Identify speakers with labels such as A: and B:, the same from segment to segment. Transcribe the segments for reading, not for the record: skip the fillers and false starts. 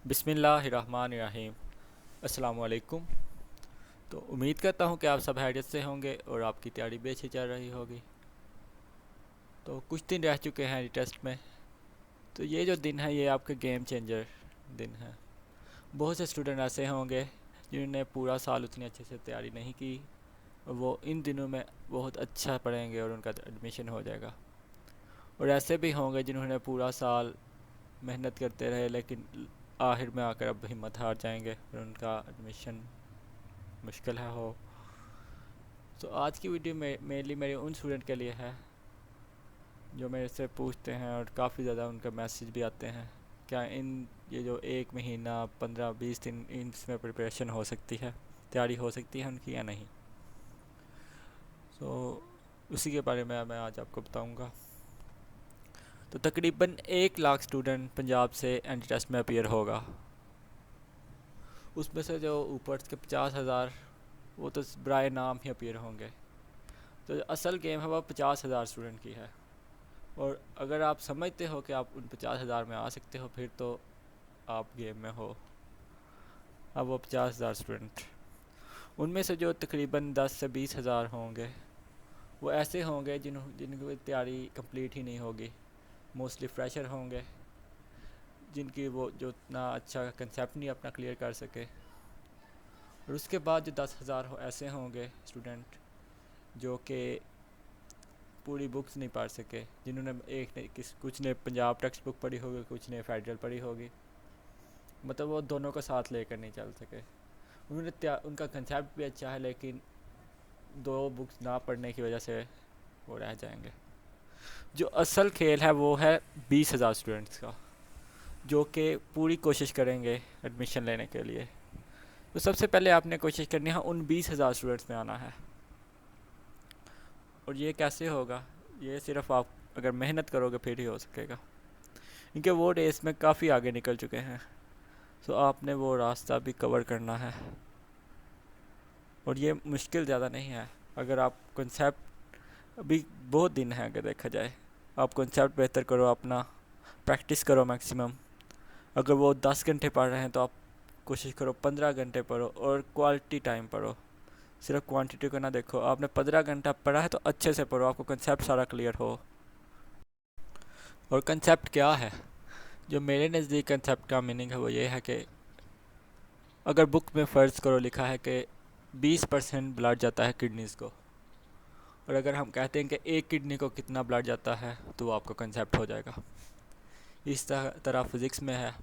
A: बिस्मिल्लाहिर्रहमानिर्रहीम। अस्सलाम वालेकुम। तो उम्मीद करता हूँ कि आप सब खैरियत से होंगे और आपकी तैयारी भी अच्छी चल रही होगी। तो कुछ दिन रह चुके हैं टेस्ट में। तो ये जो दिन है ये आपके गेम चेंजर दिन है। बहुत से स्टूडेंट ऐसे होंगे जिन्होंने पूरा साल उतनी अच्छे से तैयारी नहीं की और वो इन दिनों में बहुत अच्छा पढ़ेंगे और उनका एडमिशन हो जाएगा। और ऐसे भी होंगे जिन्होंने पूरा साल मेहनत करते रहे लेकिन आखिर में आकर अब हिम्मत हार जाएंगे और उनका एडमिशन मुश्किल है हो। तो आज की वीडियो में मेनली मेरे उन स्टूडेंट के लिए है जो मेरे से पूछते हैं और काफ़ी ज़्यादा उनका मैसेज भी आते हैं क्या इन ये जो एक महीना 15-20 दिन इसमें प्रिपरेशन हो सकती है, तैयारी हो सकती है उनकी या नहीं। तो उसी के बारे में मैं आज आपको बताऊंगा। तो तकरीबन 1 लाख स्टूडेंट पंजाब से एंट्री टेस्ट में अपीयर होगा। उसमें से जो ऊपर के 50,000 वो तो बराए नाम ही अपीयर होंगे। तो जो असल गेम है वो 50,000 स्टूडेंट की है। और अगर आप समझते हो कि आप उन 50,000 में आ सकते हो फिर तो आप गेम में हो। अब वो 50,000 स्टूडेंट उनमें से जो तकरीबन 10 से 20 हज़ार होंगे वो ऐसे होंगे जिनकी तैयारी कंप्लीट ही नहीं होगी। मोस्टली फ्रेशर होंगे जिनकी वो जो इतना अच्छा कंसेप्ट नहीं अपना क्लियर कर सके। और उसके बाद जो 10,000 ऐसे होंगे स्टूडेंट जो कि पूरी बुक्स नहीं पढ़ सके, जिन्होंने एक ने कुछ ने पंजाब टेक्स्ट बुक पढ़ी होगी, कुछ ने फेडरल पढ़ी होगी, मतलब वो दोनों को साथ लेकर नहीं चल सके। उनका कंसेप्ट भी अच्छा है लेकिन दो बुक्स ना पढ़ने की वजह से वो रह जाएंगे। जो असल खेल है वो है 20,000 स्टूडेंट्स का जो कि पूरी कोशिश करेंगे एडमिशन लेने के लिए। तो सबसे पहले आपने कोशिश करनी है उन 20,000 स्टूडेंट्स में आना है। और ये कैसे होगा? ये सिर्फ आप अगर मेहनत करोगे फिर ही हो सकेगा, क्योंकि वो रेस में काफ़ी आगे निकल चुके हैं। तो आपने वो रास्ता भी कवर करना है और ये मुश्किल ज़्यादा नहीं है। अगर आप कंसेप्ट अभी बहुत दिन है, अगर देखा जाए आप कंसेप्ट बेहतर करो, अपना प्रैक्टिस करो मैक्सिमम। अगर वो 10 घंटे पढ़ रहे हैं तो आप कोशिश करो 15 घंटे पढ़ो और क्वालिटी टाइम पढ़ो। सिर्फ क्वांटिटी को ना देखो। आपने 15 घंटा पढ़ा है तो अच्छे से पढ़ो, आपको कंसेप्ट सारा क्लियर हो। और कंसेप्ट क्या है? जो मेरे नज़दीक कंसेप्ट का मीनिंग है वो ये है कि अगर बुक में फ़र्ज़ करो लिखा है कि 20% ब्लड जाता है किडनीज़ को, और अगर हम कहते हैं कि एक किडनी को कितना ब्लड जाता है तो वो आपका कंसेप्ट हो जाएगा। इस तरह फिज़िक्स में है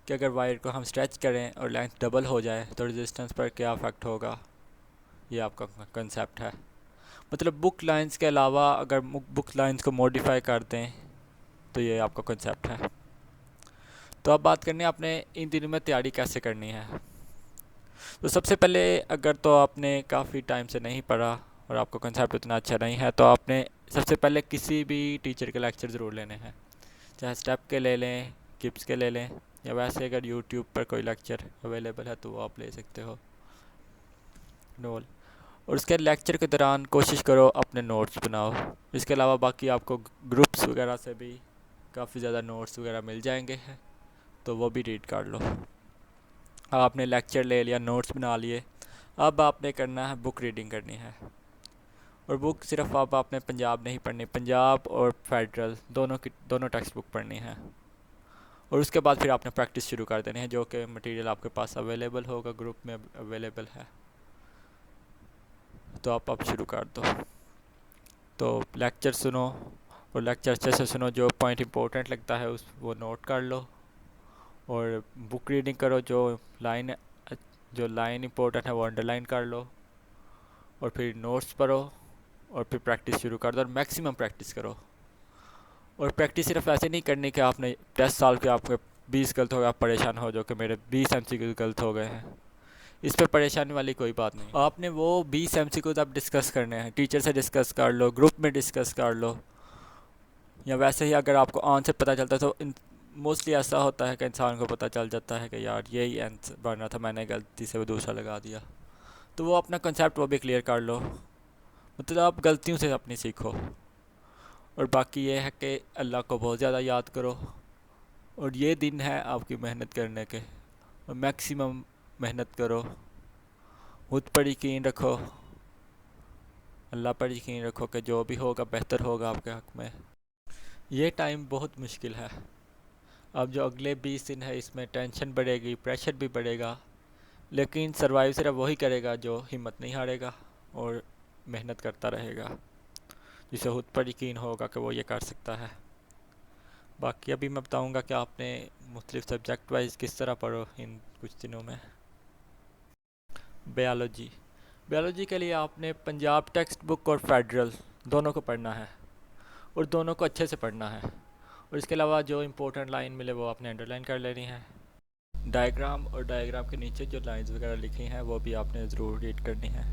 A: कि अगर वायर को हम स्ट्रेच करें और लेंथ डबल हो जाए तो रेजिस्टेंस पर क्या अफेक्ट होगा, ये आपका कंसेप्ट है। मतलब बुक लाइंस के अलावा अगर बुक लाइंस को मॉडिफाई कर दें तो ये आपका कंसेप्ट है। तो अब बात करनी है आपने इन दिनों में तैयारी कैसे करनी है। तो सबसे पहले अगर तो आपने काफ़ी टाइम से नहीं पढ़ा और आपका कंसेप्ट उतना अच्छा नहीं है तो आपने सबसे पहले किसी भी टीचर के लेक्चर ज़रूर लेने हैं, चाहे स्टेप के ले लें, किप्स के ले लें, या वैसे अगर यूट्यूब पर कोई लेक्चर अवेलेबल है तो वो आप ले सकते हो नोल। और उसके लेक्चर के दौरान कोशिश करो अपने नोट्स बनाओ। इसके अलावा बाकी आपको ग्रुप्स वगैरह से भी काफ़ी ज़्यादा नोट्स वगैरह मिल जाएंगे हैं, तो वो भी रीड कर लो। आपने लेक्चर ले लिया, नोट्स बना लिए, अब आपने करना है बुक रीडिंग करनी है। और बुक सिर्फ अब आपने पंजाब नहीं पढ़नी, पंजाब और फेडरल दोनों टेक्स्ट बुक पढ़नी है। और उसके बाद फिर आपने प्रैक्टिस शुरू कर देनी है, जो कि मटेरियल आपके पास अवेलेबल होगा, ग्रुप में अवेलेबल है, तो आप शुरू कर दो। तो लेक्चर सुनो और लेक्चर अच्छे से सुनो, जो पॉइंट इंपॉर्टेंट लगता है उस वो नोट कर लो। और बुक रीडिंग करो, जो लाइन इंपॉर्टेंट है वो अंडरलाइन कर लो। और फिर नोट्स पढ़ो और फिर प्रैक्टिस शुरू कर दो और मैक्सिमम प्रैक्टिस करो। और प्रैक्टिस सिर्फ ऐसे नहीं करनी कि आपने 10 साल के आपके 20 गलत हो गए आप परेशान हो जाओ कि मेरे 20 MCQ गलत हो गए हैं। इस पर परेशानी वाली कोई बात नहीं। आपने वो 20 MCQ आप डिस्कस करने हैं, टीचर से डिस्कस कर लो, ग्रुप में डिस्कस कर लो, या वैसे ही अगर आपको आंसर पता चलता है तो मोस्टली ऐसा होता है कि इंसान को पता चल जाता है कि यार यही आंसर बनना था, मैंने गलती से वो दूसरा लगा दिया। तो वो अपना कंसेप्ट वो भी क्लियर कर लो। मतलब आप गलतियों से अपनी सीखो। और बाकी ये है कि अल्लाह को बहुत ज़्यादा याद करो और ये दिन है आपकी मेहनत करने के, और मैक्सिमम मेहनत करो, खुद पर यकीन रखो, अल्लाह पर यकीन रखो कि जो भी होगा बेहतर होगा आपके हक़ में। ये टाइम बहुत मुश्किल है। अब जो अगले 20 दिन है इसमें टेंशन बढ़ेगी, प्रेशर भी बढ़ेगा, लेकिन सरवाइव सिर्फ वही करेगा जो हिम्मत नहीं हारेगा और मेहनत करता रहेगा, जिसे खुद पर यकीन होगा कि वो ये कर सकता है। बाकी अभी मैं बताऊंगा कि आपने मुख्तलिफ सब्जेक्ट वाइज किस तरह पढ़ो इन कुछ दिनों में। बायोलॉजी, बायोलॉजी के लिए आपने पंजाब टेक्स्ट बुक और फेडरल दोनों को पढ़ना है, और दोनों को अच्छे से पढ़ना है। और इसके अलावा जो इम्पोर्टेंट लाइन मिले वो आपने अंडरलाइन कर लेनी है। डायग्राम और डायग्राम के नीचे जो लाइंस वगैरह लिखी हैं वो भी आपने ज़रूर रीड करनी है।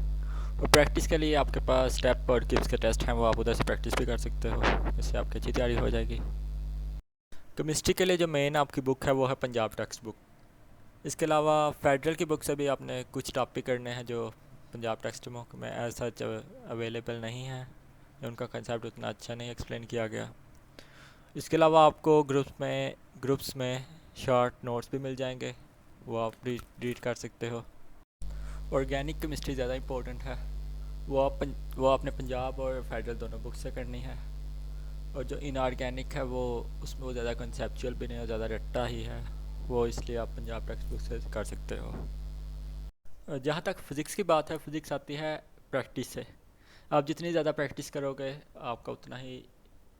A: और प्रैक्टिस के लिए आपके पास स्टेप और किप्स के टेस्ट हैं, वो आप उधर से प्रैक्टिस भी कर सकते हो, इससे आपकी अच्छी तैयारी हो जाएगी। केमिस्ट्री के लिए जो मेन आपकी बुक है वो है पंजाब टेक्स्ट बुक। इसके अलावा फेडरल की बुक से भी आपने कुछ टॉपिक करने हैं जो पंजाब टेक्स्ट बुक में एज सच अवेलेबल नहीं है, उनका कंसेप्ट उतना अच्छा नहीं एक्सप्लेन किया गया। इसके अलावा आपको ग्रुप्स में शॉर्ट नोट्स भी मिल जाएंगे, वो आप रीड कर सकते हो। ऑर्गेनिक केमिस्ट्री ज़्यादा इंपॉर्टेंट है, वो आपने पंजाब और फेडरल दोनों बुक से करनी है। और जो इनऑर्गेनिक है वो उसमें वो ज़्यादा कंसेप्चुअल भी नहीं है, ज़्यादा रट्टा ही है, वो इसलिए आप पंजाब टेक्स्ट बुक से कर सकते हो। जहाँ तक फ़िज़िक्स की बात है, फ़िज़िक्स आती है प्रैक्टिस से। आप जितनी ज़्यादा प्रैक्टिस करोगे आपका उतना ही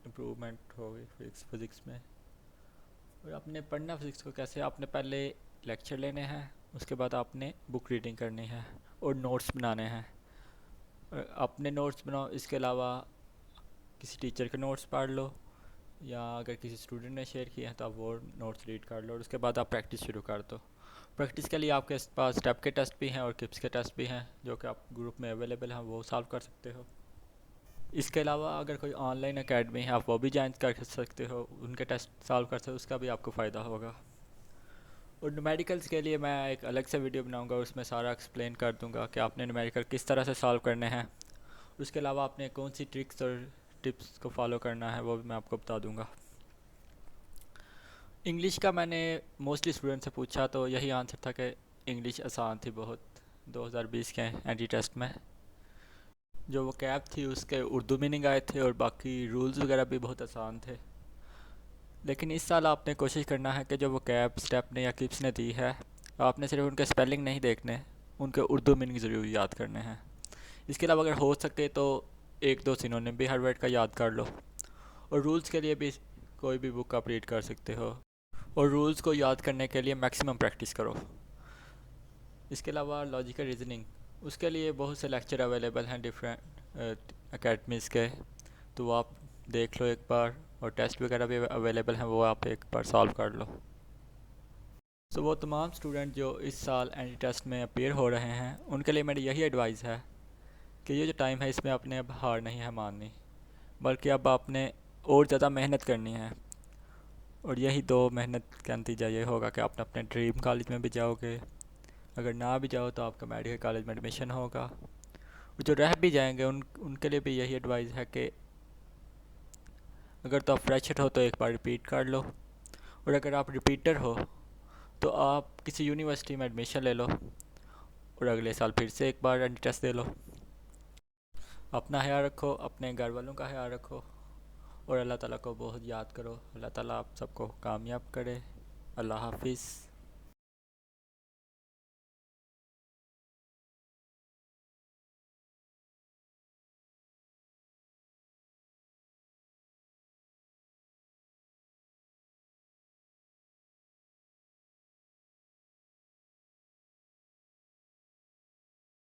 A: इम्प्रूवमेंट होगी फ़िज़िक्स में। और आपने पढ़ना फ़िज़िक्स को कैसे, आपने पहले लेक्चर लेने हैं, उसके बाद आपने बुक रीडिंग करनी है और नोट्स बनाने हैं। अपने नोट्स बनाओ, इसके अलावा किसी टीचर के नोट्स पढ़ लो, या अगर किसी स्टूडेंट ने शेयर किए हैं तो आप वो नोट्स रीड कर लो, और उसके बाद आप प्रैक्टिस शुरू कर दो। प्रैक्टिस के लिए आपके पास स्टेप के टेस्ट भी हैं और किप्स के टेस्ट भी हैं, जो कि आप ग्रुप में अवेलेबल हैं, वो सॉल्व कर सकते हो। इसके अलावा अगर कोई ऑनलाइन एकेडमी है आप वो भी ज्वाइन कर सकते हो, उनके टेस्ट सॉल्व कर सकते हो, उसका भी आपको फ़ायदा होगा। और न्यूमेरिकल्स के लिए मैं एक अलग से वीडियो बनाऊंगा, उसमें सारा एक्सप्लेन कर दूंगा कि आपने न्यूमेरिकल किस तरह से सॉल्व करने हैं। उसके अलावा आपने कौन सी ट्रिक्स और टिप्स को फॉलो करना है वो भी मैं आपको बता दूंगा। इंग्लिश का मैंने मोस्टली स्टूडेंट से पूछा तो यही आंसर था कि इंग्लिश आसान थी बहुत 2020 के एंटी टेस्ट में। जो वो कैब थी उसके उर्दू मीनिंग आए थे और बाकी रूल्स वगैरह भी बहुत आसान थे। लेकिन इस साल आपने कोशिश करना है कि जो वो कैब स्टेप ने या किप्स ने दी है, आपने सिर्फ उनके स्पेलिंग नहीं देखने, उनके उर्दू मीनिंग ज़रूर याद करने हैं। इसके अलावा अगर हो सके तो एक दो सिनोनिम भी हर वर्ड का याद कर लो। और रूल्स के लिए भी कोई भी बुक आप रीड कर सकते हो, और रूल्स को याद करने के लिए मैक्सिमम प्रैक्टिस करो। इसके अलावा लॉजिकल रीजनिंग, उसके लिए बहुत से लेक्चर अवेलेबल हैं डिफरेंट अकेडमीज़ के, तो वो आप देख लो एक बार, और टेस्ट वगैरह भी अवेलेबल हैं, वो आप एक बार सॉल्व कर लो। तो वो तमाम स्टूडेंट जो इस साल एंटी टेस्ट में अपेयर हो रहे हैं उनके लिए मेरी यही एडवाइस है कि ये जो टाइम है इसमें आपने अब हार नहीं है माननी, बल्कि अब आपने और ज़्यादा मेहनत करनी है। और यही दो मेहनत का नतीजा ये होगा कि आप अपने ड्रीम कॉलेज में भी जाओगे, अगर ना भी जाओ तो आपका मेडिकल कॉलेज में एडमिशन होगा। और जो रह भी जाएंगे उनके लिए भी यही एडवाइस है कि अगर तो आप फ्रेशर हो तो एक बार रिपीट कर लो, और अगर आप रिपीटर हो तो आप किसी यूनिवर्सिटी में एडमिशन ले लो और अगले साल फिर से एक बार एंट्री टेस्ट दे लो। अपना ख्याल रखो, अपने घर वालों का ख्याल रखो, और अल्लाह ताला को बहुत याद करो। अल्लाह ताला आप सबको कामयाब करे। अल्लाह हाफिज़।